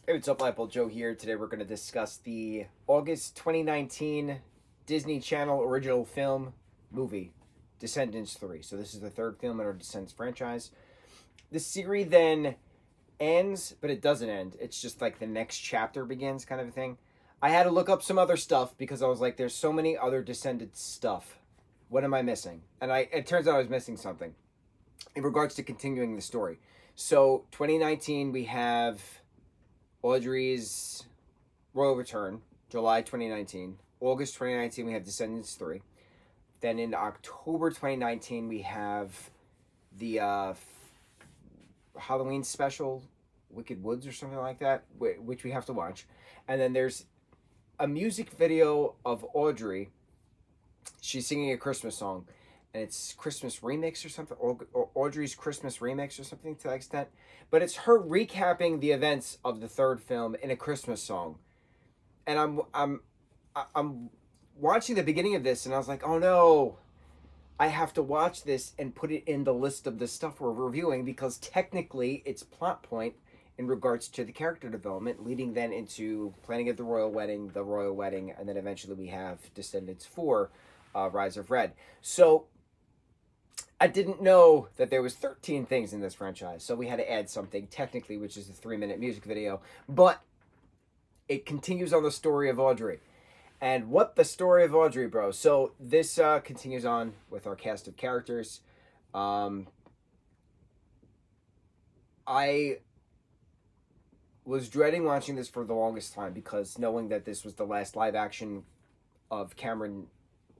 Hey, what's up, lightboltjoe here. Today we're going to discuss the August 2019 Disney Channel original film movie, Descendants 3. So this is the third film in our Descendants franchise. The series then ends, but it doesn't end. It's just like the next chapter begins kind of a thing. I had to look up some other stuff because I was like, there's so many other Descendants stuff. What am I missing? And it turns out I was missing something in regards to continuing the story. So 2019, we have Audrey's Royal Return, July 2019. August 2019, we have Descendants 3. Then in October 2019, we have the Halloween special, Wicked Woods or something like that, which we have to watch. And then there's a music video of Audrey. She's singing a Christmas song, and it's Christmas remix or something, or Audrey's Christmas remix or something to that extent. But it's her recapping the events of the third film in a Christmas song, and I'm watching the beginning of this, and I was like, oh no, I have to watch this and put it in the list of the stuff we're reviewing because technically it's plot point in regards to the character development, leading then into planning of the royal wedding, and then eventually we have Descendants 4, Rise of Red. So I didn't know that there was 13 things in this franchise, so we had to add something technically, which is the 3-minute music video. But it continues on the story of Audrey. And what the story of Audrey, bro? So this continues on with our cast of characters. I was dreading watching this for the longest time because knowing that this was the last live action of Cameron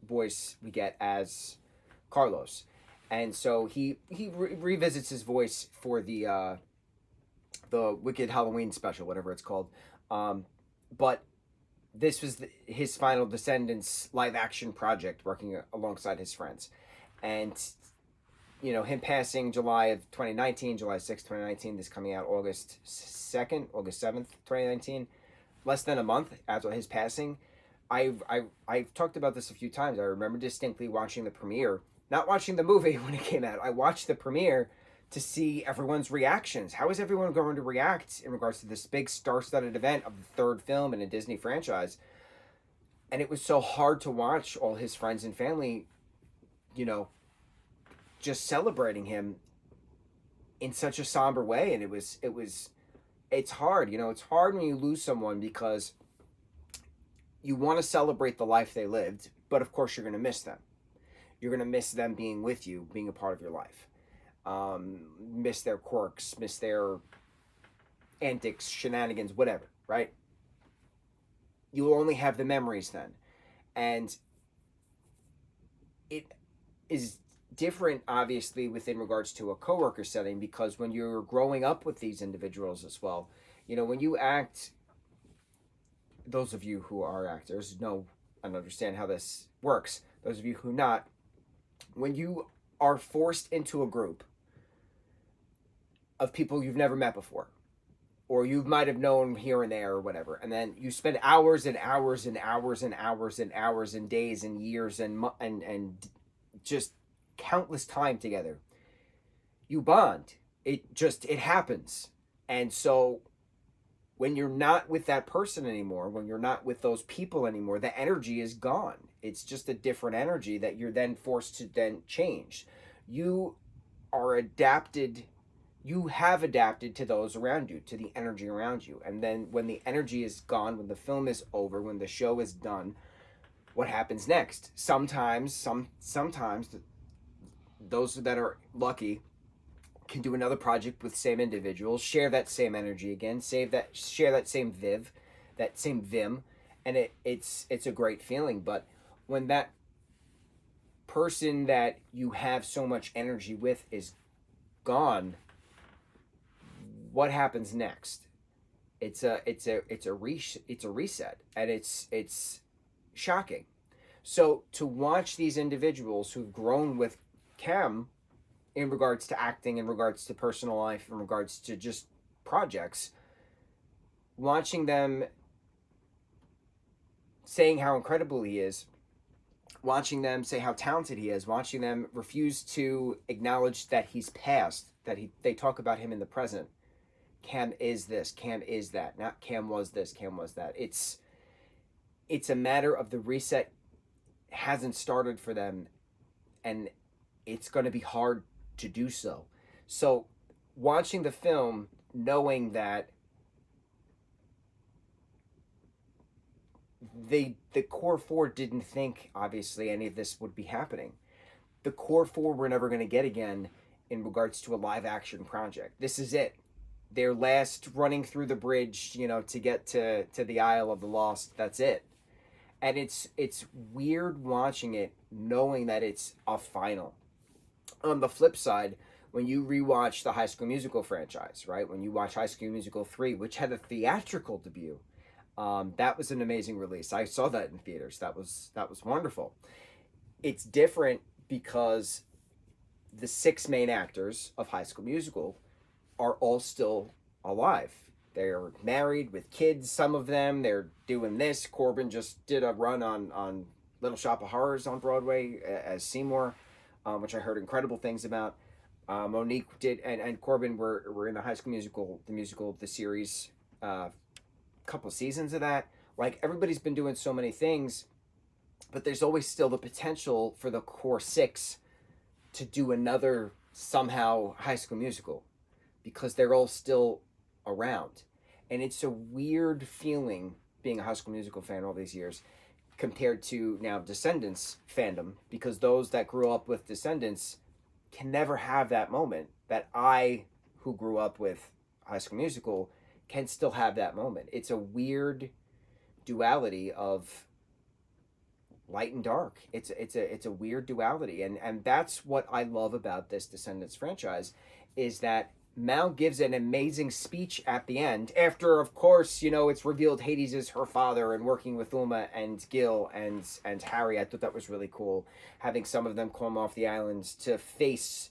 voice we get as Carlos. And so he revisits his voice for the Wicked Halloween special, whatever it's called. But this was his final Descendants live action project, working alongside his friends, and him passing July of 2019, July 6th, 2019. This coming out August 2nd, August 7th, 2019. Less than a month after his passing. I've talked about this a few times. I remember distinctly watching the premiere. Not watching the movie when it came out. I watched the premiere to see everyone's reactions. How is everyone going to react in regards to this big star-studded event of the third film in a Disney franchise? And it was so hard to watch all his friends and family, just celebrating him in such a somber way. And it's hard. It's hard when you lose someone because you want to celebrate the life they lived, but of course you're going to miss them. You're going to miss them being with you, being a part of your life. Miss their quirks, miss their antics, shenanigans, whatever, right? You will only have the memories then. And it is different, obviously, within regards to a coworker setting, because when you're growing up with these individuals as well, when you act, those of you who are actors know and understand how this works. Those of you who not, when you are forced into a group of people you've never met before, or you might have known here and there or whatever, and then you spend hours and hours and hours and hours and hours and days and years and just countless time together, you bond. It happens. And so when you're not with that person anymore, when you're not with those people anymore, the energy is gone. It's just a different energy that you're then forced to then change. You have adapted to those around you, to the energy around you. And then when the energy is gone, when the film is over, when the show is done, what happens next? Sometimes those that are lucky can do another project with same individuals, share that same energy again, share that same vim, and it's a great feeling. But when that person that you have so much energy with is gone, what happens next? It's a reset, and it's shocking. So to watch these individuals who've grown with Cam in regards to acting, in regards to personal life, in regards to just projects, watching them saying how incredible he is, watching them say how talented he is, watching them refuse to acknowledge that he's past, that they talk about him in the present, Cam is this, Cam is that, not Cam was this, Cam was that. It's a matter of the reset hasn't started for them, and it's going to be hard to do so. So watching the film, knowing that the core four didn't think obviously any of this would be happening. The core four we're never going to get again in regards to a live action project. This is it. Their last running through the bridge, to get to the Isle of the Lost. That's it. And it's weird watching it, knowing that it's a final. On the flip side, when you rewatch the High School Musical franchise, right? When you watch High School Musical 3, which had a theatrical debut, that was an amazing release. I saw that in theaters. That was wonderful. It's different because the 6 main actors of High School Musical are all still alive. They're married with kids, some of them. They're doing this. Corbin just did a run on Little Shop of Horrors on Broadway as Seymour, which I heard incredible things about. Monique did, and Corbin were in the High School Musical, the series, couple of seasons of that. Like, everybody's been doing so many things, but there's always still the potential for the core 6 to do another somehow High School Musical, because they're all still around. And it's a weird feeling being a High School Musical fan all these years compared to now Descendants fandom, because those that grew up with Descendants can never have that moment that I, who grew up with High School Musical, can still have that moment. It's a weird duality of light and dark. It's a weird duality, and that's what I love about this Descendants franchise, is that Mal gives an amazing speech at the end after, of course, it's revealed Hades is her father, and working with Uma and Gil and Harry. I thought that was really cool, having some of them come off the island to face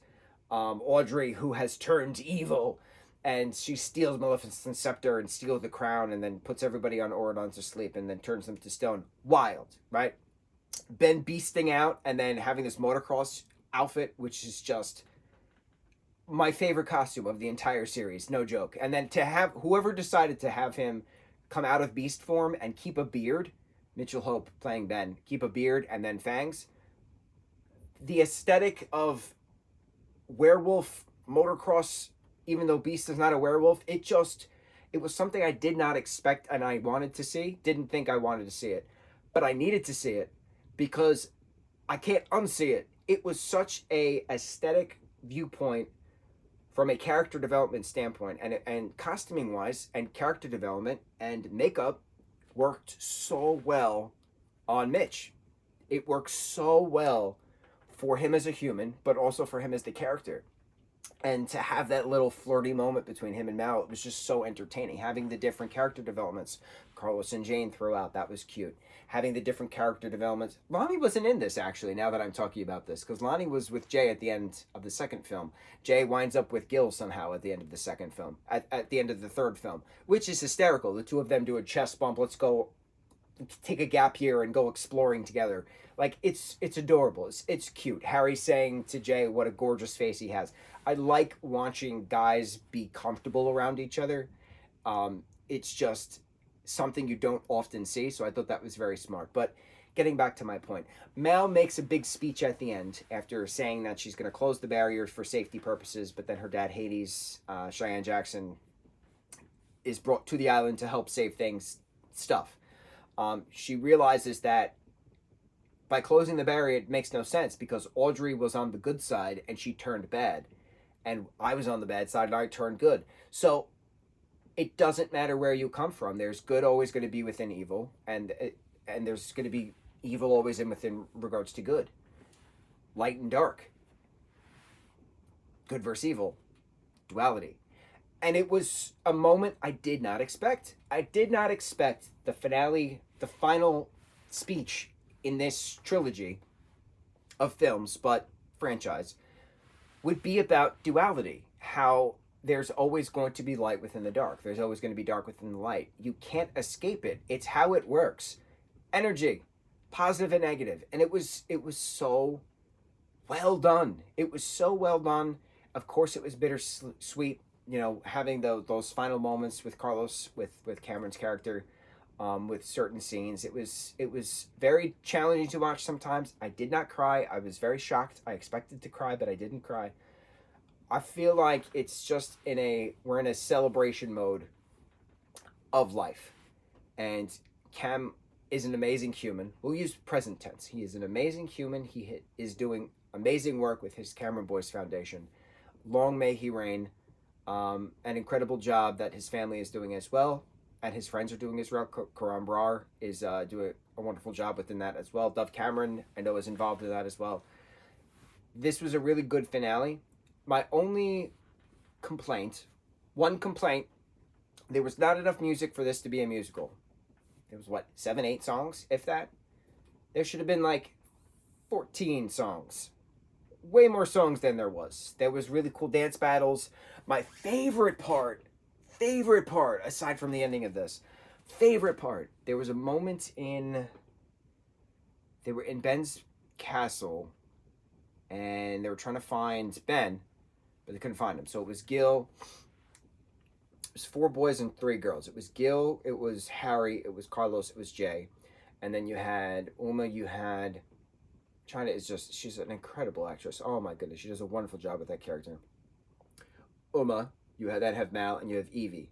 Audrey, who has turned evil, and she steals Maleficent's scepter and steals the crown, and then puts everybody on Auradon to sleep, and then turns them to stone. Wild, right? Ben beasting out and then having this motocross outfit, which is just my favorite costume of the entire series, no joke. And then to have whoever decided to have him come out of beast form and keep a beard, Mitchell Hope playing Ben, keep a beard and then fangs. The aesthetic of werewolf motocross, even though Beast is not a werewolf, it was something I did not expect and I wanted to see. Didn't think I wanted to see it, but I needed to see it because I can't unsee it. It was such a aesthetic viewpoint from a character development standpoint, and costuming wise and character development and makeup worked so well on Mitch. It worked so well for him as a human, but also for him as the character. And to have that little flirty moment between him and Mal, it was just so entertaining. Having the different character developments, Carlos and Jane throughout, that was cute. Having the different character developments. Lonnie wasn't in this, actually, now that I'm talking about this, because Lonnie was with Jay at the end of the second film. Jay winds up with Gil somehow at the end of the second film, at the end of the third film, which is hysterical. The two of them do a chest bump. Let's go take a gap here and go exploring together. Like, it's adorable. It's cute. Harry saying to Jay what a gorgeous face he has. I like watching guys be comfortable around each other. It's just something you don't often see, so I thought that was very smart. But getting back to my point, Mal makes a big speech at the end after saying that she's going to close the barriers for safety purposes, but then her dad, Hades, Cheyenne Jackson, is brought to the island to help save stuff. She realizes that by closing the barrier, it makes no sense because Audrey was on the good side and she turned bad. And I was on the bad side and I turned good. So it doesn't matter where you come from. There's good always going to be within evil. And there's going to be evil always within regards to good. Light and dark. Good versus evil. Duality. And it was a moment I did not expect. I did not expect the finale, the final speech in this trilogy of films, but franchise, would be about duality. How there's always going to be light within the dark. There's always going to be dark within the light. You can't escape it. It's how it works. Energy, positive and negative. And it was so well done. It was so well done. Of course, it was bittersweet. you know, having those final moments with Carlos, with Cameron's character, with certain scenes. It was very challenging to watch sometimes. I did not cry. I was very shocked. I expected to cry, but I didn't cry. I feel like it's just we're in a celebration mode of life, and Cam is an amazing human. We'll use present tense. He is an amazing human. Is doing amazing work with his Cameron Boyce Foundation. Long may he reign. An incredible job that his family is doing as well, and his friends are doing as well. Karan Brar is doing a wonderful job within that as well. Dove Cameron, I know, is involved in that as well. This was a really good finale. My only complaint, one complaint, there was not enough music for this to be a musical. There was, what, 7, 8 songs, if that? There should have been like 14 songs. Way more songs than there was. There was really cool dance battles. My favorite part, aside from the ending of this, favorite part, there was a moment they were in Ben's castle, and they were trying to find Ben, but they couldn't find him. So it was Gil. It was 4 boys and 3 girls. It was Gil, it was Harry, it was Carlos, it was Jay. And then you had Uma, you had... China is just, she's an incredible actress. Oh my goodness, she does a wonderful job with that character. Uma, you have Mal, and you have Evie.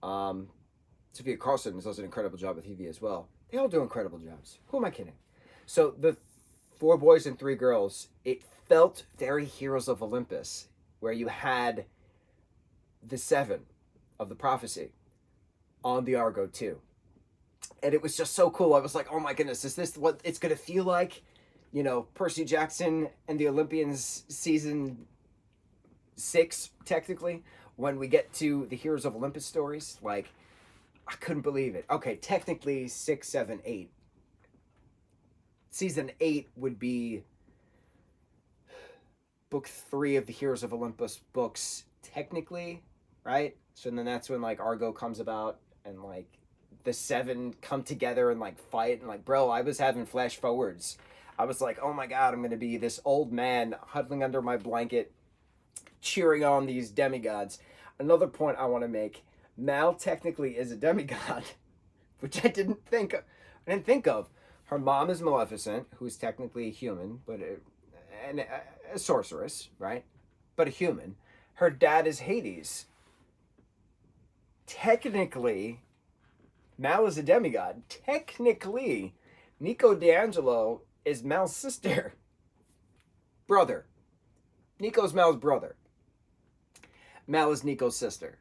Sophia Carlson does an incredible job with Evie as well. They all do incredible jobs. Who am I kidding? So the 4 boys and 3 girls, it felt very Heroes of Olympus, where you had the 7 of the prophecy on the Argo too. And it was just so cool. I was like, oh my goodness, is this what it's going to feel like? You know, Percy Jackson and the Olympians season 6, technically, when we get to the Heroes of Olympus stories. Like, I couldn't believe it. Okay, technically 6, 7, 8. Season 8 would be book 3 of the Heroes of Olympus books, technically, right? So then that's when, like, Argo comes about, and, like, the 7 come together and, like, fight. And, like, bro, I was having flash forwards. I was like, oh my God, I'm going to be this old man huddling under my blanket, cheering on these demigods. Another point I want to make, Mal technically is a demigod, which I didn't think of. Her mom is Maleficent, who's technically a human, but a sorceress, right? But a human. Her dad is Hades. Technically, Mal is a demigod. Technically, Nico D'Angelo is Mal's sister. Brother. Nico's Mal's brother. Mal is Nico's sister.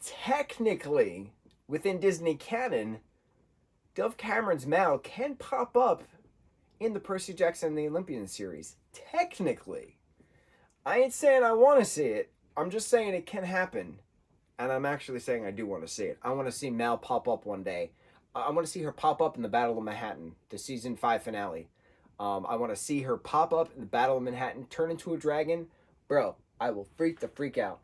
Technically, within Disney canon, Dove Cameron's Mal can pop up in the Percy Jackson and the Olympian series. Technically. I ain't saying I want to see it. I'm just saying it can happen. And I'm actually saying I do want to see it. I want to see Mal pop up one day. I want to see her pop up in the Battle of Manhattan, the season 5 finale. I want to see her pop up in the Battle of Manhattan, turn into a dragon. Bro, I will freak the freak out.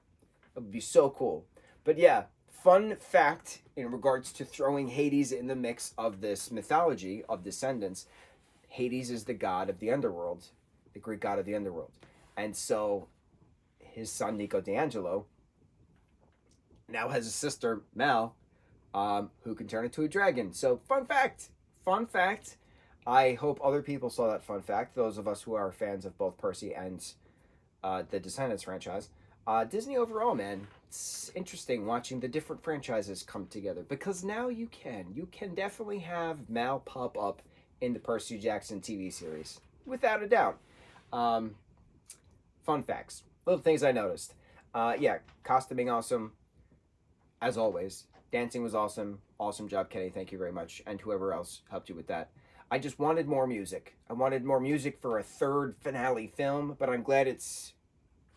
It would be so cool. But yeah, fun fact in regards to throwing Hades in the mix of this mythology of Descendants. Hades is the god of the underworld, the Greek god of the underworld. And so his son, Nico D'Angelo, now has a sister, Mal, who can turn into a dragon. So fun fact. I hope other people saw that fun fact, those of us who are fans of both Percy and the Descendants franchise. Disney overall, man, it's interesting watching the different franchises come together, because now you can definitely have Mal pop up in the Percy Jackson TV series, without a doubt. Fun facts, little things I noticed. Yeah, costuming awesome, as always. Dancing was awesome. Awesome job, Kenny. Thank you very much, and whoever else helped you with that. I just wanted more music. I wanted more music for a 3rd finale film, but I'm glad it's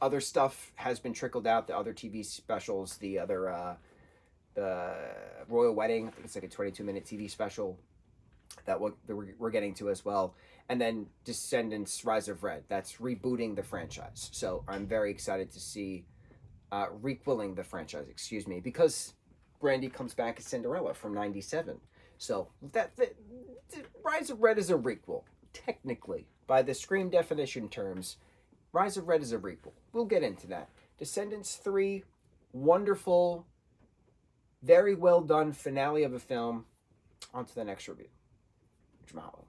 other stuff has been trickled out. The other TV specials, the Royal Wedding, I think it's like a 22-minute TV special that we're getting to as well. And then Descendants Rise of Red. That's rebooting the franchise. So I'm very excited to see requeling the franchise, because Brandy comes back as Cinderella from 97. So that Rise of Red is a requel, technically. By the Scream definition terms, Rise of Red is a requel. We'll get into that. Descendants 3 wonderful, very well done finale of a film. On to the next review. Mahalo.